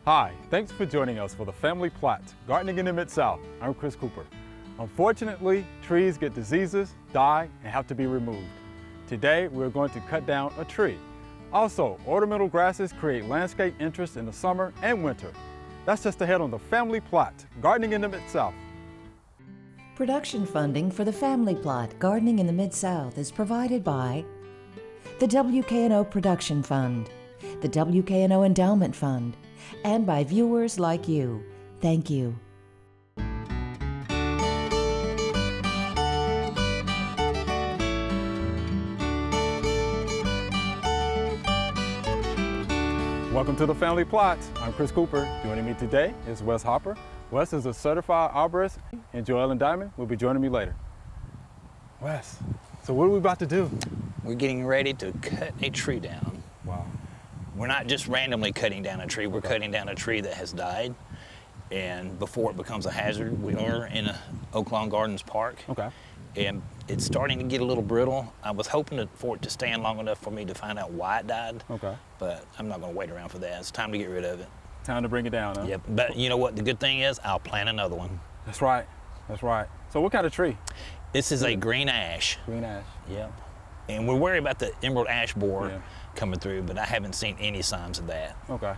Hi, thanks for joining us for the Family Plot, Gardening in the Mid-South. I'm Chris Cooper. Unfortunately, trees get diseases, die, and have to be removed. Today, we're going to cut down a tree. Also, ornamental grasses create landscape interest in the summer and winter. That's just ahead on the Family Plot, Gardening in the Mid-South. Production funding for the Family Plot, Gardening in the Mid-South is provided by the WKNO Production Fund, the WKNO Endowment Fund, and by viewers like you. Thank you. Welcome to the Family Plot. I'm Chris Cooper. Joining me today is Wes Hopper. Wes is a certified arborist, and Joellen Diamond will be joining me later. Wes, so what are we about to do? We're getting ready to cut a tree down. Wow. We're not just randomly cutting down a tree, we're cutting down a tree that has died. And before it becomes a hazard, we are in a Oak Lawn Gardens park. Okay. And it's starting to get a little brittle. I was hoping for it to stand long enough for me to find out why it died. Okay. But I'm not gonna wait around for that. It's time to get rid of it. Time to bring it down, huh? Yep, but you know what the good thing is? I'll plant another one. That's right. That's right. So what kind of tree? This is a green ash. Green ash. Yep. And we're worried about the emerald ash borer Yeah. coming through, but I haven't seen any signs of that. Okay.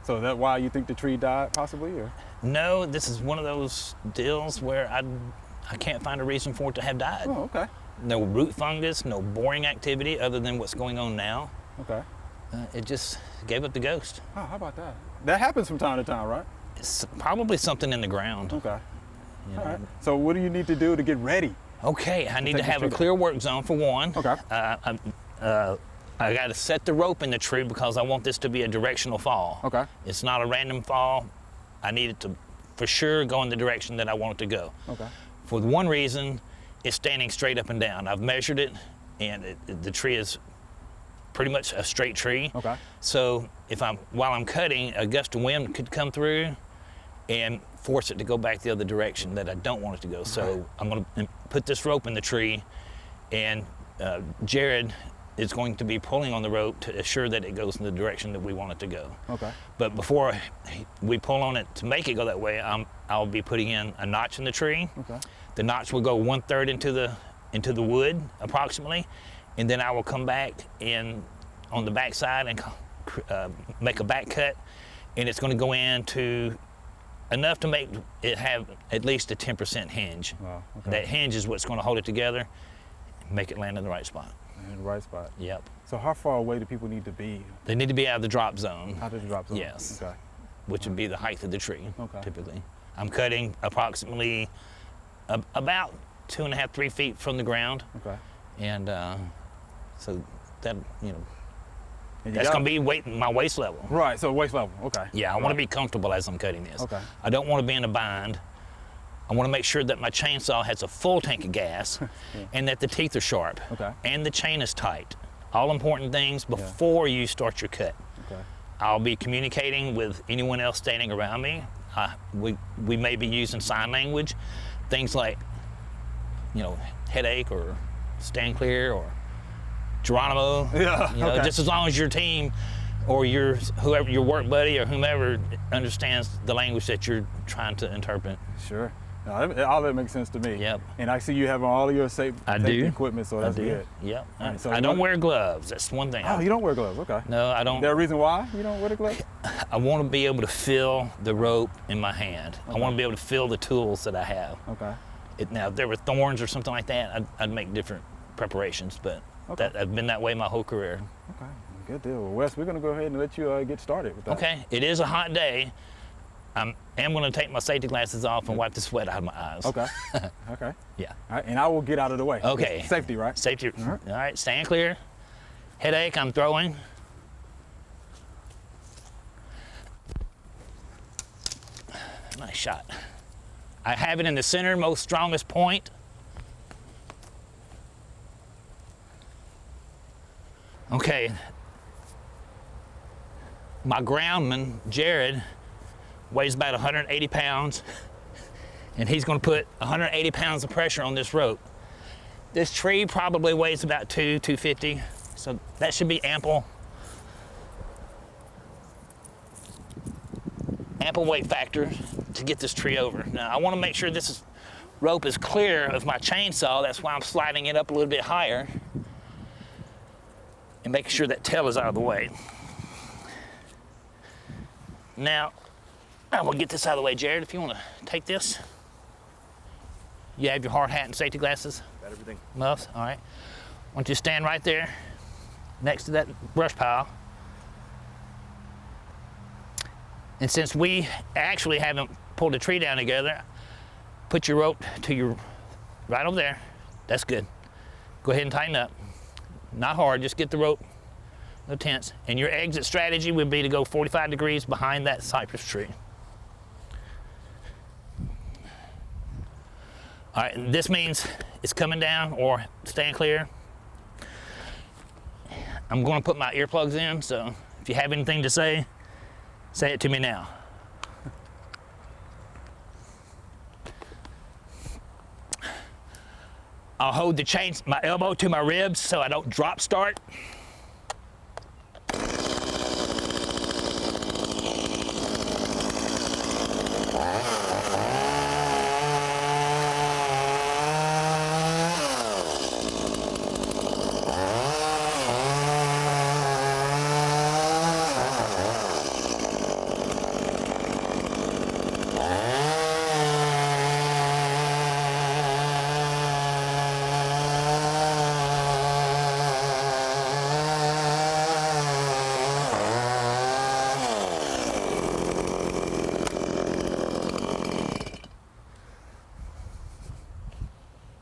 So is that why you think the tree died, possibly, or? No, this is one of those deals where I can't find a reason for it to have died. Oh, okay. No root fungus, no boring activity other than what's going on now. Okay. It just gave up the ghost. Oh, how about that? That happens from time to time, right? It's probably something in the ground. Okay. you All know. right. So what do you need to do to get ready? Okay, I need to take the have a tree clear work zone for one. Okay. I got to set the rope in the tree because I want this to be a directional fall. Okay. It's not a random fall. I need it to, for sure, go in the direction that I want it to go. Okay. For one reason, it's standing straight up and down. I've measured it, and the tree is pretty much a straight tree. Okay. So while I'm cutting, a gust of wind could come through and force it to go back the other direction that I don't want it to go. So I'm going to put this rope in the tree, and Jared is going to be pulling on the rope to assure that it goes in the direction that we want it to go. Okay. But before we pull on it to make it go that way, I'll be putting in a notch in the tree. Okay. The notch will go 1/3 into the wood approximately, and then I will come back in on the back side and make a back cut, and it's going to go into enough to make it have at least a 10% hinge. Wow. Okay. That hinge is what's going to hold it together, make it land in the right spot. In the right spot. Yep. So how far away do people need to be? They need to be out of the drop zone, How did it drop zone? Yes. Okay. which would be the height of the tree, Okay. typically. I'm cutting approximately about 2.5, 3 feet from the ground, Okay. and so that, And you that's got- going to be my waist level. Right. So waist level. Okay. Yeah, I want to be comfortable as I'm cutting this. Okay. I don't want to be in a bind. I want to make sure that my chainsaw has a full tank of gas and that the teeth are sharp Okay. and the chain is tight. All important things before you start your cut. Okay. I'll be communicating with anyone else standing around me. We may be using sign language, things like, headache or stand clear or Geronimo. Yeah, okay. Just as long as your team or your work buddy or whomever understands the language that you're trying to interpret. Sure. No, all that makes sense to me. Yep. And I see you have all of your safety equipment, so that's I do. good. Yep. All right, so I don't wear gloves. That's one thing. Oh, you don't wear gloves. Okay. No, I don't. Is there a reason why you don't wear the gloves? I want to be able to feel the rope in my hand. I want to be able to feel the tools that I have. Okay. Now, if there were thorns or something like that, I'd make different preparations, but Okay. I've been that way my whole career. Okay. Good deal. Well, Wes, we're going to go ahead and let you get started with that. Okay, it is a hot day. I am going to take my safety glasses off and wipe the sweat out of my eyes. Okay. Okay. Yeah. All right, and I will get out of the way. Okay. Safety, right? Safety. right. All right, stand clear. Headache, I'm throwing. Nice shot. I have it in the center, most strongest point. Okay. My groundman, Jared, weighs about 180 pounds, and he's going to put 180 pounds of pressure on this rope. This tree probably weighs about 250, so that should be ample. ample weight factor to get this tree over. Now I want to make sure this rope is clear of my chainsaw. That's why I'm sliding it up a little bit higher and making sure that tail is out of the way. Now, I'm gonna get this out of the way, Jared, if you wanna take this. You have your hard hat and safety glasses? Got everything. Muffs, all right. Why don't you stand right there next to that brush pile. And since we actually haven't pulled a tree down together, put your rope to your, right over there. That's good. Go ahead and tighten up. Not hard, just get the rope, no tense. And your exit strategy would be to go 45 degrees behind that cypress tree. All right, this means it's coming down or staying clear. I'm gonna put my earplugs in, so if you have anything to say it to me now. I'll hold the chain, my elbow to my ribs so I don't drop start.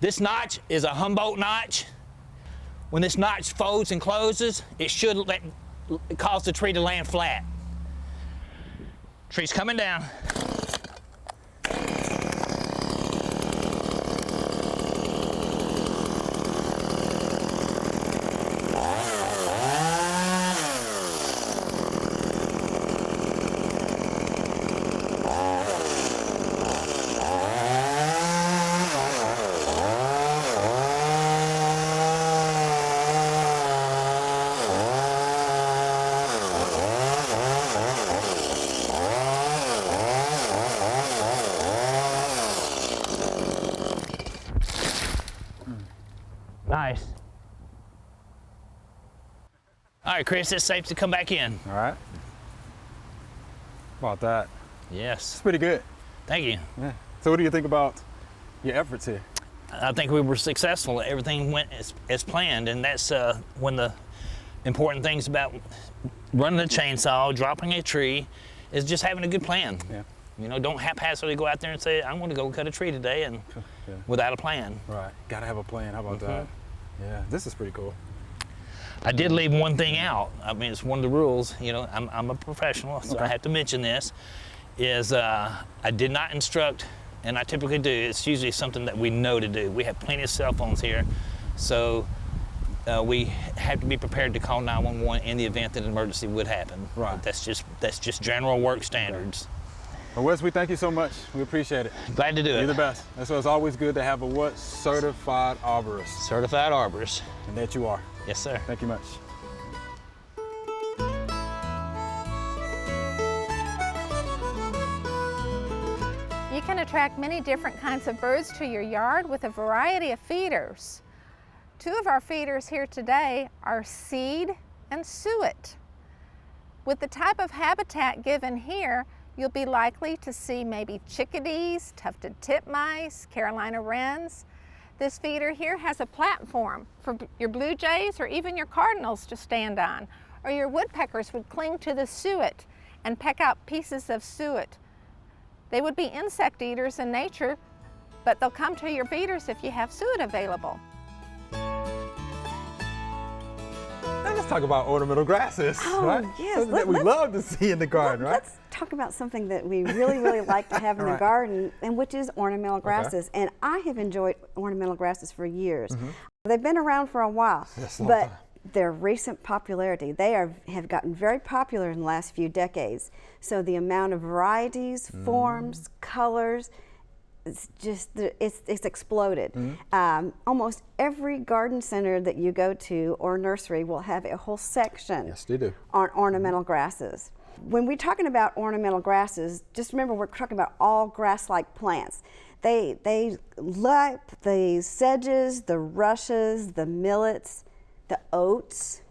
This notch is a Humboldt notch. When this notch folds and closes, it should cause the tree to land flat. Tree's coming down. Nice. All right, Chris, it's safe to come back in. All right. How about that? Yes. It's pretty good. Thank you. Yeah. So what do you think about your efforts here? I think we were successful. Everything went as planned, and that's one of the important things about running a chainsaw, dropping a tree, is just having a good plan. Yeah. You know, don't haphazardly go out there and say, I'm going to go cut a tree today, and without a plan. Right. Got to have a plan. How about that? Yeah. This is pretty cool. I did leave one thing out. I mean, it's one of the rules. You know, I'm a professional, so I have to mention this. Is I did not instruct, and I typically do. It's usually something that we know to do. We have plenty of cell phones here, so we have to be prepared to call 911 in the event that an emergency would happen. Right. But that's just general work standards. Well, Wes, we thank you so much. We appreciate it. Glad to do it. You're the best. That's why it's always good to have a what? Certified arborist. Certified arborist. And that you are. Yes, sir. Thank you much. You can attract many different kinds of birds to your yard with a variety of feeders. Two of our feeders here today are seed and suet. With the type of habitat given here, you'll be likely to see maybe chickadees, tufted titmice, Carolina wrens. This feeder here has a platform for your blue jays or even your cardinals to stand on, or your woodpeckers would cling to the suet and peck out pieces of suet. They would be insect eaters in nature, but they'll come to your feeders if you have suet available. Now let's talk about ornamental grasses, right? Yes. Something that we love to see in the garden, right? Let's talk about something that we really, really like to have in the garden, and which is ornamental grasses. And I have enjoyed ornamental grasses for years. They've been around for a while, but their recent popularity, they have gotten very popular in the last few decades. So the amount of varieties, forms, colors, it's just, it's exploded. Almost every garden center that you go to or nursery will have a whole section Yes, they do. on ornamental grasses. When we're talking about ornamental grasses, just remember we're talking about all grass-like plants. They like the sedges, the rushes, the millets, the oats,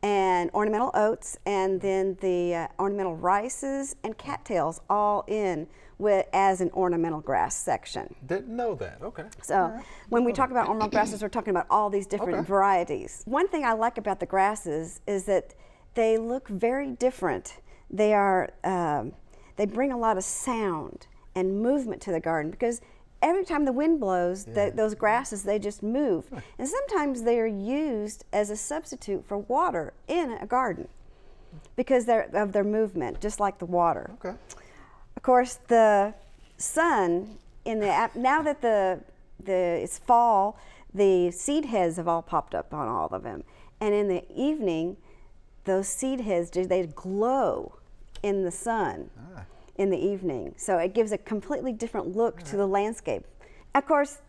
and ornamental oats, and then the ornamental rices and cattails all in as an ornamental grass section. Didn't know that. Okay. So when we talk about ornamental grasses, we're talking about all these different varieties. One thing I like about the grasses is that they look very different. They are they bring a lot of sound and movement to the garden, because every time the wind blows, those grasses, they just move. And sometimes they are used as a substitute for water in a garden because of their movement, just like the water. Okay. Of course, the sun, now that it's fall, the seed heads have all popped up on all of them. And in the evening, those seed heads, they glow in the sun in the evening. So it gives a completely different look to the landscape. Of course,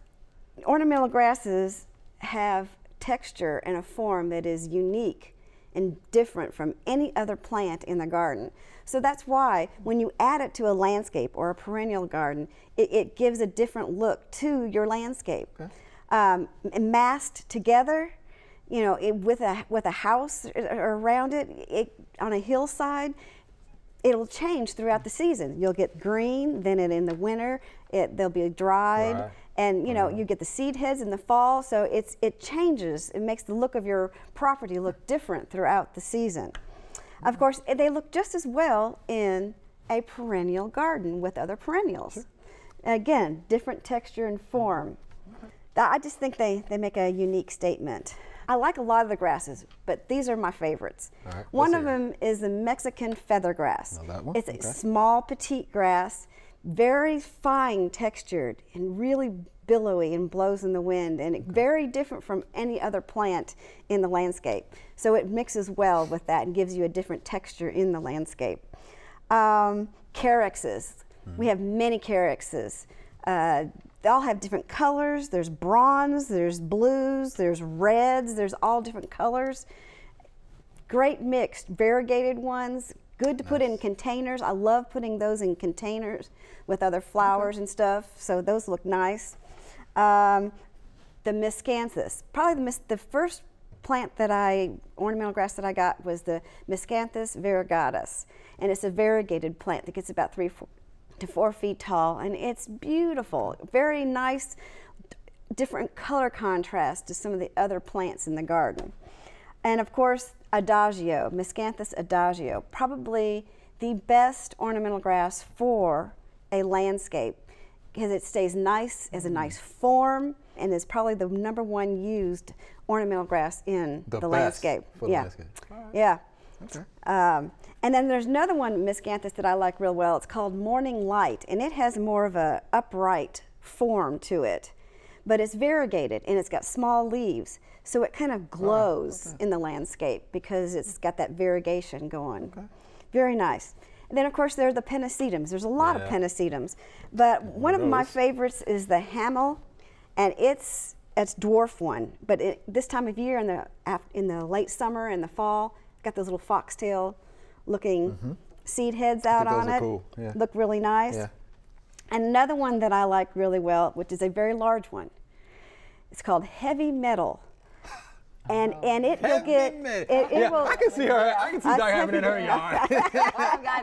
ornamental grasses have texture and a form that is unique and different from any other plant in the garden. So that's why when you add it to a landscape or a perennial garden, it gives a different look to your landscape. Massed together, you know, with a house around it on a hillside, it'll change throughout the season. You'll get green, then in the winter they'll be dried, and you know you get the seed heads in the fall. So it changes. It makes the look of your property look different throughout the season. Of course, they look just as well in a perennial garden with other perennials. Again, different texture and form. I just think they make a unique statement. I like a lot of the grasses, but these are my favorites. Right, one of them is the Mexican feathergrass. Now that one? It's a small, petite grass, very fine textured and really billowy and blows in the wind, and very different from any other plant in the landscape. So it mixes well with that and gives you a different texture in the landscape. Caryxes. We have many caryxes. They all have different colors. There's bronze, there's blues, there's reds, there's all different colors. Great mixed, variegated ones. Good to put in containers. I love putting those in containers with other flowers and stuff, so those look nice. The miscanthus. Probably the first ornamental grass that I got was the Miscanthus variegatus, and it's a variegated plant that gets about 3 to 4 feet tall, and it's beautiful. Very nice, different color contrast to some of the other plants in the garden. And of course, adagio, Miscanthus adagio, probably the best ornamental grass for a landscape because it stays nice, has a nice form, and is probably the #1 used ornamental grass in the landscape. For the landscape. Yeah. Okay. And then there's another one, Miscanthus, that I like real well. It's called Morning Light, and it has more of a upright form to it, but it's variegated and it's got small leaves, so it kind of glows in the landscape because it's got that variegation going. Very nice. And then of course there are the pennisetums. There's a lot of pennisetums, but one of my favorites is the Hamel, and it's dwarf one. But this time of year in the late summer and the fall, it's got those little foxtail looking seed heads out on it. Cool. Yeah. Look really nice. Yeah. And another one that I like really well, which is a very large one, it's called Heavy Metal. And it will get it will. I can see her. I can see that happening in her yard.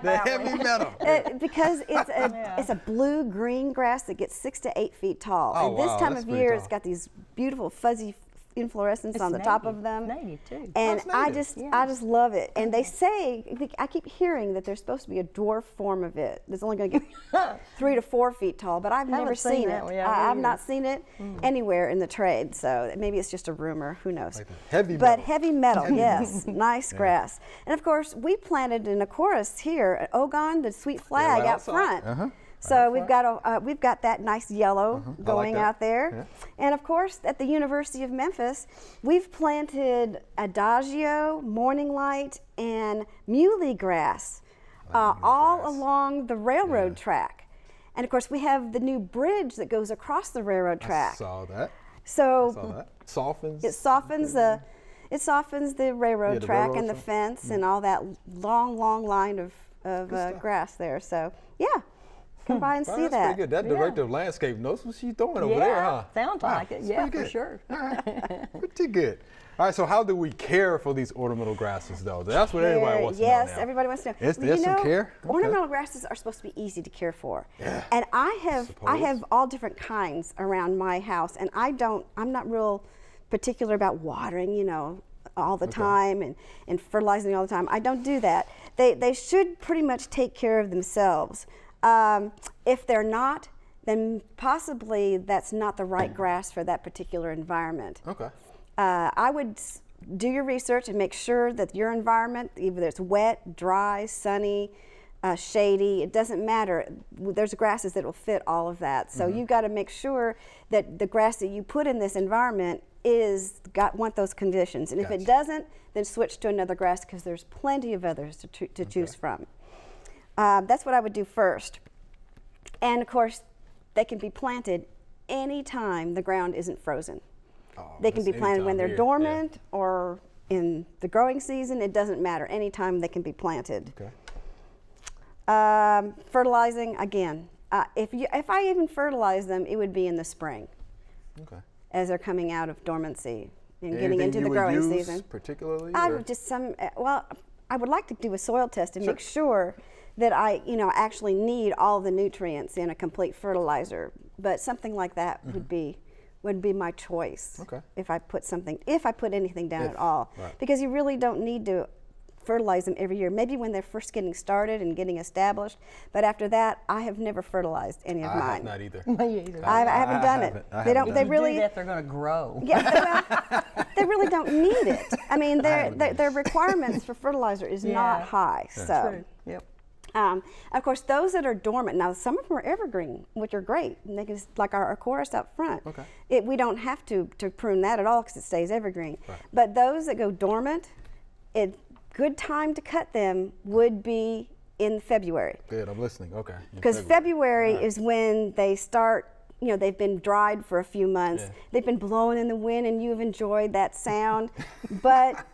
The heavy metal. Because it's a blue-green grass that gets 6 to 8 feet tall. Oh, and this wow, time that's of pretty year, tall. it's got these beautiful fuzzy inflorescence on the top of them. Native too. And That's I native. just love it. And they say, I keep hearing that there's supposed to be a dwarf form of it that's only going to get 3 to 4 feet tall, but I've never seen that it. one, yeah, I've me not seen it anywhere in the trade, so maybe it's just a rumor. Who knows? Like the heavy But metal. heavy metal, yes, nice grass. And of course, we planted in a chorus here at Ogon, the sweet flag right out outside. front. So we've got that nice yellow going that. out there. And of course, at the University of Memphis, we've planted adagio, morning light, and muley grass all along the railroad track. And of course, we have the new bridge that goes across the railroad track. I saw that. So Saw that. Softens. it softens It softens the railroad track and the fence and all that long line of grass there. So yeah, come by and see that. That's pretty good. That director of landscape knows what she's doing over there, huh? Sounds like it. Yeah, for sure. All right. Pretty good. All right, so how do we care for these ornamental grasses, though? That's what everybody wants to know. Yes, now. everybody wants to know. There's some care? Ornamental grasses are supposed to be easy to care for. Yeah. And I have all different kinds around my house, and I'm not real particular about watering, you know, all the time and fertilizing all the time. I don't do that. They should pretty much take care of themselves. If they're not, then possibly that's not the right grass for that particular environment. Okay. I would do your research and make sure that your environment, either it's wet, dry, sunny, shady, it doesn't matter. There's grasses that will fit all of that. So you've got to make sure that the grass that you put in this environment want those conditions. And if it doesn't, then switch to another grass because there's plenty of others to choose from. That's what I would do first. And of course, they can be planted anytime the ground isn't frozen. They can be planted when they're dormant or in the growing season. It doesn't matter. Anytime they can be planted. Okay. Fertilizing, again, if I even fertilize them, it would be in the spring. Okay. As they're coming out of dormancy and Anything getting into the growing season. Particularly? I would just I would like to do a soil test and make sure that I actually need all the nutrients in a complete fertilizer. But something like that would be my choice. Okay. If I put anything down at all. Right. Because you really don't need to fertilize them every year. Maybe when they're first getting started and getting established, but after that, I have never fertilized any of mine. I have not either. Me either. I haven't done it. They don't. They really. Do that, they're going to grow. Yeah, well, they really don't need it. I mean, their requirements for fertilizer is not high. So. True. Yep. Of course, those that are dormant, now some of them are evergreen, which are great. And they can, like our chorus up front. Okay. We don't have to prune that at all because it stays evergreen. Right. But those that go dormant, good time to cut them would be in February. Good, I'm listening. Okay. Because February is when they start, they've been dried for a few months. Yeah. They've been blowing in the wind and you've enjoyed that sound. But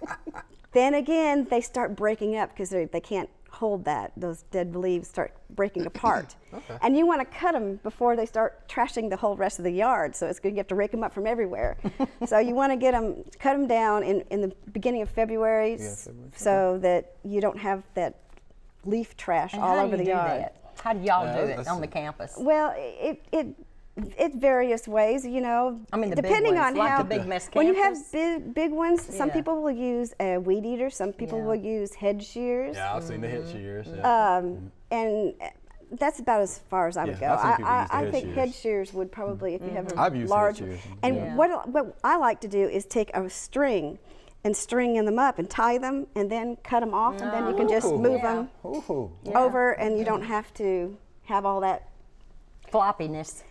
then again, they start breaking up because they can't hold that. Those dead leaves start breaking apart. Okay. And you want to cut them before they start trashing the whole rest of the yard. So it's good. You have to rake them up from everywhere. So you want to cut them down in the beginning of February, so that you don't have that leaf trash all over the yard. How do y'all do it on the campus? Well, it various ways, I mean, the depending big ones, on like how the big mescampus. When you have big ones, some people will use a weed eater. Some people will use head shears. Yeah, I've seen the head shears. Yeah. And that's about as far as I would go. I've seen people use the I head think shears. head shears would probably, if you have a I've used large. head shears. And what I like to do is take a string and string them up and tie them and then cut them off, and then you can just move them over, and you don't have to have all that floppiness.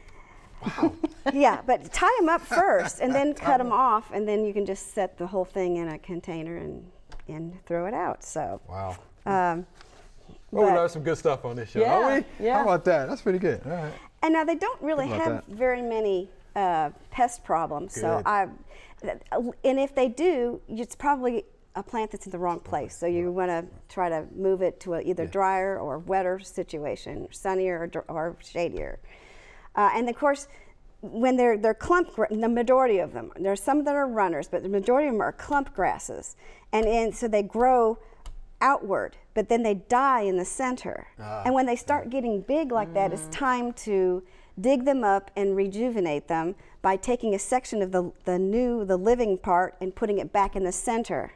Wow. Yeah, but tie them up first and then cut them off, and then you can just set the whole thing in a container and throw it out. So. Wow. We learned some good stuff on this show, don't we? Yeah. How about that? That's pretty good. All right. And now they don't really have very many pest problems. Good. So and if they do, it's probably a plant that's in the wrong place. So you want to try to move it to either drier or wetter situation, sunnier or shadier. And of course, when they're clump, the majority of them, there's some that are runners, but the majority of them are clump grasses. And so they grow outward, but then they die in the center. And when they start getting big like that, it's time to dig them up and rejuvenate them by taking a section of the living part and putting it back in the center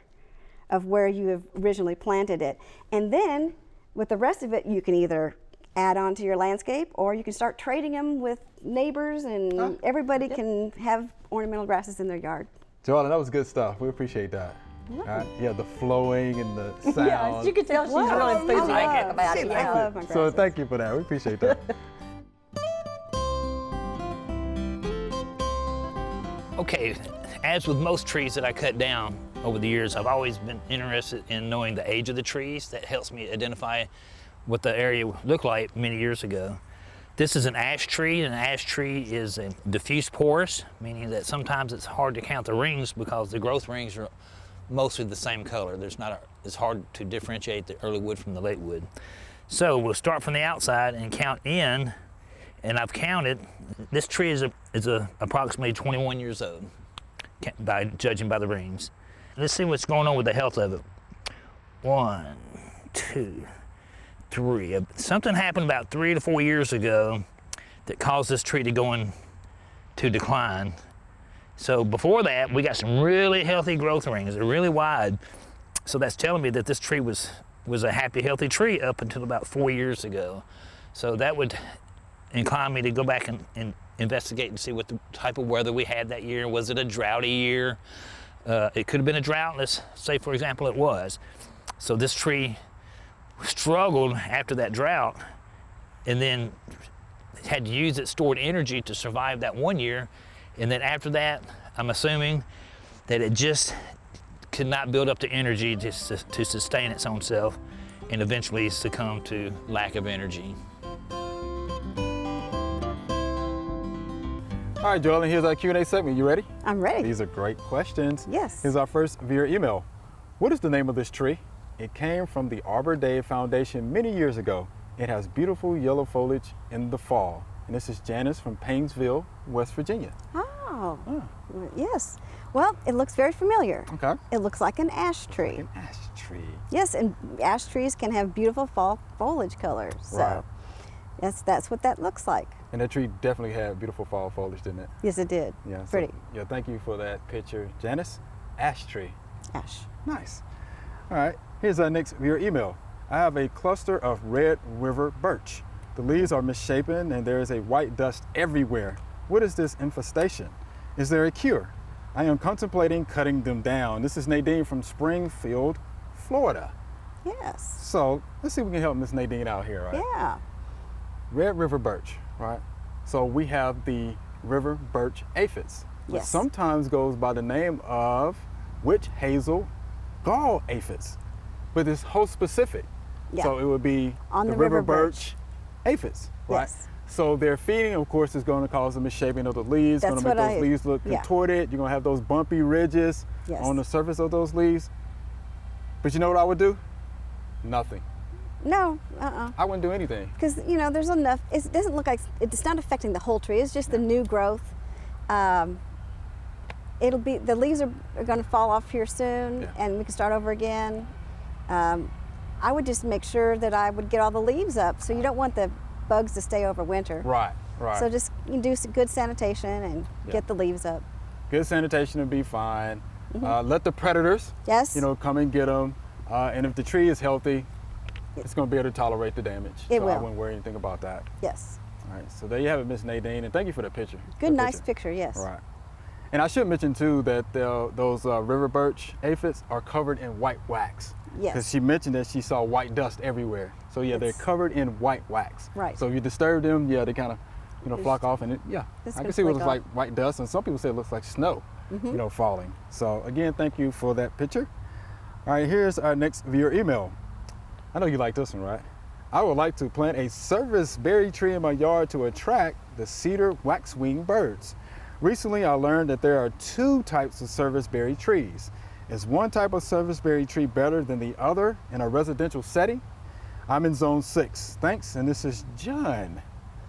of where you have originally planted it. And then with the rest of it, you can either add on to your landscape, or you can start trading them with neighbors, and everybody can have ornamental grasses in their yard. Joanna, that was good stuff. We appreciate that. Yeah, the flowing and the sound. Yeah, you can tell she's really enthusiastic about it. I love my grasses. So thank you for that. We appreciate that. Okay, as with most trees that I cut down over the years, I've always been interested in knowing the age of the trees. That helps me identify what the area looked like many years ago. This is an ash tree, and an ash tree is a diffuse porous, meaning that sometimes it's hard to count the rings because the growth rings are mostly the same color. It's hard to differentiate the early wood from the late wood. So we'll start from the outside and count in, and I've counted. This tree is approximately 21 years old, judging by the rings. Let's see what's going on with the health of it. 1, 2, 3. Something happened about 3 to 4 years ago that caused this tree to go into decline. So before that, we got some really healthy growth rings. They're really wide. So that's telling me that this tree was a happy, healthy tree up until about 4 years ago. So that would incline me to go back and investigate and see what the type of weather we had that year. Was it a droughty year? It could have been a drought. Let's say, for example, it was. So this tree struggled after that drought and then had to use its stored energy to survive that 1 year. And then after that, I'm assuming that it just could not build up the energy to sustain its own self and eventually succumb to lack of energy. All right, Joellen, here's our Q&A segment. You ready? I'm ready. These are great questions. Yes. Here's our first via email. What is the name of this tree? It came from the Arbor Day Foundation many years ago. It has beautiful yellow foliage in the fall. And this is Janice from Painesville, West Virginia. Oh, yes. Well, it looks very familiar. Okay. It looks like an ash tree. An ash tree. Yes, and ash trees can have beautiful fall foliage colors. So Right. that's what that looks like. And that tree definitely had beautiful fall foliage, didn't it? Yes, it did. Yeah. so- Pretty. yeah, thank you for that picture. Janice, ash tree. Ash. Nice. All right, here's our next viewer email. I have a cluster of Red River birch. The leaves are misshapen and there is a white dust everywhere. What is this infestation? Is there a cure? I am contemplating cutting them down. This is Nadine from Springfield, Florida. Yes. So let's see if we can help Miss Nadine out here, right? Yeah. Red River birch, right? So we have the river birch aphis, which Yes. sometimes goes by the name of witch hazel gall aphis, but it's host specific. Yeah. So it would be On the the river river birch aphis, right? Yes. So their feeding, of course, is going to cause the misshaping of the leaves. That's going to make what those I- leaves look yeah. contorted. You're going to have those bumpy ridges Yes. on the surface of those leaves. But you know what I would do? Nothing. No, I wouldn't do anything. because there's enough. It doesn't look like it's not affecting the whole tree. It's just the new growth. The leaves are going to fall off here soon, Yeah. and we can start over again. I would just make sure that I would get all the leaves up. So you don't want the bugs to stay over winter. Right, right. So just do some good sanitation and Yeah. get the leaves up. Good sanitation would be fine. Mm-hmm. Let the predators, Yes. come and get them. And if the tree is healthy, it's going to be able to tolerate the damage. It so I will. wouldn't worry anything about that. Yes. All right. So there you have it, Miss Nadine, and thank you for the picture. Good, nice picture. Yes. Right. And I should mention too that those river birch aphids are covered in white wax. Yes. Because she mentioned that she saw white dust everywhere. So yeah, they're It's- covered in white wax. Right. So if you disturb them, yeah, they kind of, flock off, and It's I gonna can see what flake looks off. like white dust, and some people say it looks like snow, falling. So again, thank you for that picture. All right, here's our next viewer email. I know you like this one, right? I would like to plant a service berry tree in my yard to attract the cedar waxwing birds. Recently, I learned that there are 2 types of service berry trees. Is one type of service berry tree better than the other in a residential setting? I'm in zone 6. Thanks, and this is John.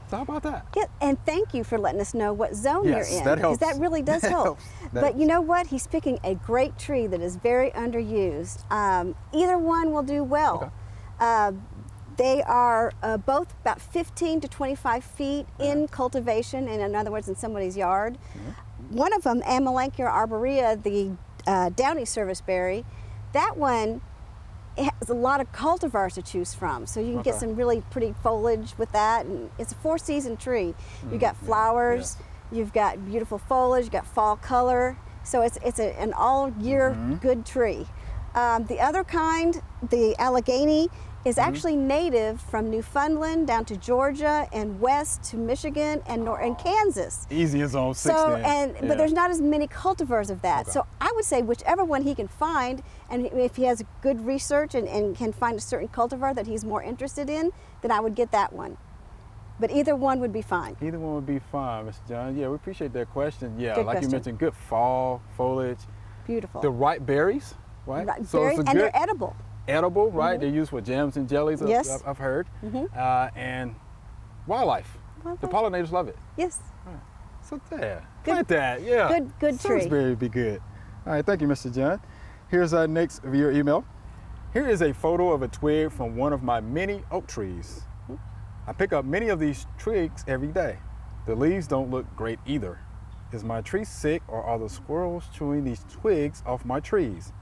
So how about that? Yeah, and thank you for letting us know what zone Yes, you're in. that helps. Because that really does That help. helps. That But you know what? He's picking a great tree that is very underused. Either one will do well. They are both about 15 to 25 feet in cultivation, and in other words, in somebody's yard. One of them, Amelanchier arborea, the downy service berry, that one has a lot of cultivars to choose from. So you can get Okay. some really pretty foliage with that, and it's a 4-season tree. You've got flowers, you've got beautiful foliage, you've got fall color. So it's an all year good tree. The other kind, the Allegheny, is actually native from Newfoundland down to Georgia and west to Michigan and Kansas. Easy in zone 6 So then. but there's not as many cultivars of that. Okay. So I would say whichever one he can find, and if he has good research and can find a certain cultivar that he's more interested in, then I would get that one. But either one would be fine. Either one would be fine, Mr. John. Yeah, we appreciate that question. Yeah, Good like question. you mentioned, good fall foliage. Beautiful. The ripe berries, right? Right, So it's a and good they're edible. edible, right? They're used for jams and jellies, Yes. I've heard. And wildlife. The pollinators love it. Yes. So yeah, Good- plant that, yeah. good tree. Salisbury would be good. All right, thank you, Mr. John. Here's our next viewer email. Here is a photo of a twig from one of my many oak trees. I pick up many of these twigs every day. The leaves don't look great either. Is my tree sick or are the squirrels chewing these twigs off my trees?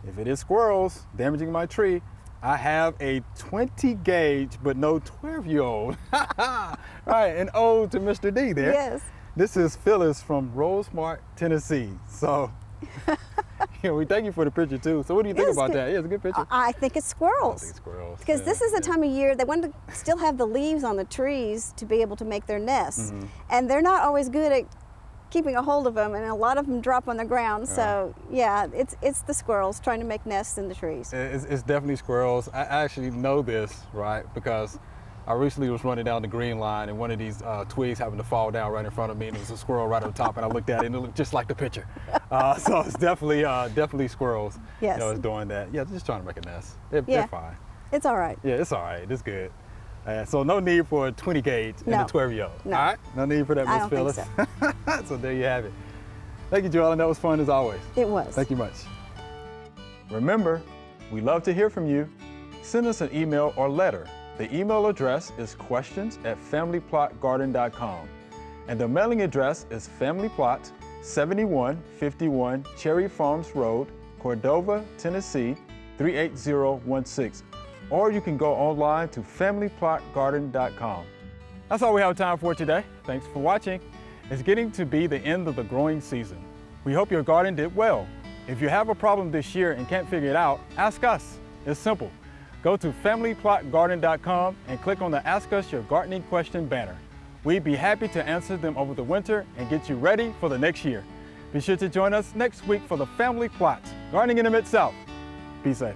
If it is squirrels damaging my tree, I have a 20 gauge but no 12-year-old. Right, an ode to Mr. D there. Yes. This is Phyllis from Rosemont, Tennessee. So, we thank you for the picture too. So what do you think Yes, about good. that? Yeah, it's a good picture. I think it's squirrels. I think squirrels. Because yeah, this is the yeah. time of year they want to still have the leaves on the trees to be able to make their nests. Mm-hmm. And they're not always good at keeping a hold of them, and a lot of them drop on the ground. So yeah, it's the squirrels trying to make nests in the trees. It's definitely squirrels. I actually know this, right? Because I recently was running down the green line and one of these twigs happened to fall down right in front of me and there was a squirrel right on top and I looked at it and it looked just like the picture. So it's definitely squirrels. Yes. You know, it's doing that. Yeah, just trying to make a nest. They're Yeah. fine. It's all right. Yeah, it's all right. It's good. So no need for a 20 gauge and a No. 12-year-old. No. All right? No need for that, I Miss don't Phyllis. think So there you have it. Thank you, Joellen. That was fun as always. It was. Thank you much. Remember, we love to hear from you. Send us an email or letter. The email address is questions@familyplotgarden.com. And the mailing address is Family Plot, 7151 Cherry Farms Road, Cordova, Tennessee, 38016. Or you can go online to familyplotgarden.com. That's all we have time for today. Thanks for watching. It's getting to be the end of the growing season. We hope your garden did well. If you have a problem this year and can't figure it out, ask us. It's simple. Go to familyplotgarden.com and click on the Ask Us Your Gardening Question banner. We'd be happy to answer them over the winter and get you ready for the next year. Be sure to join us next week for the Family Plot, Gardening in the Mid-South. Be safe.